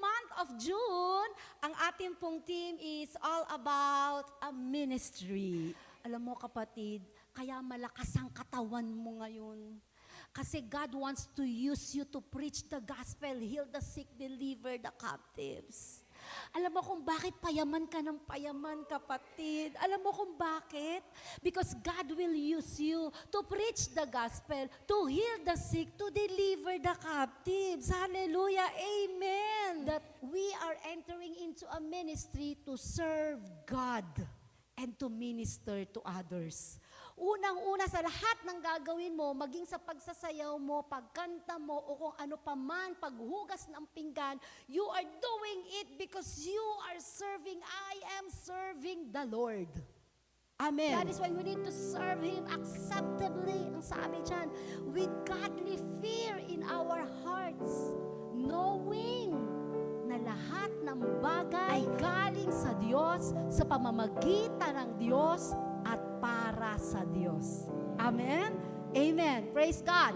month of June, ang ating pong team is all about a ministry. Alam mo kapatid, kaya malakas ang katawan mo ngayon. Kasi God wants to use you to preach the gospel, heal the sick, deliver the captives. Alam mo kung bakit payaman ka ng payaman, kapatid? Alam mo kung bakit? Because God will use you to preach the gospel, to heal the sick, to deliver the captives. Hallelujah. Amen. That we are entering into a ministry to serve God and to minister to others. Unang-una sa lahat ng gagawin mo, maging sa pagsasayaw mo, pagkanta mo, o kung ano pa man, paghugas ng pinggan, you are doing it because you are serving, I am serving the Lord. Amen. That is why we need to serve Him acceptably, ang sabi dyan, with godly fear in our hearts, knowing na lahat ng bagay ay galing sa Diyos, sa pamamagitan ng Diyos, at para sa Diyos. Amen? Amen. Praise God.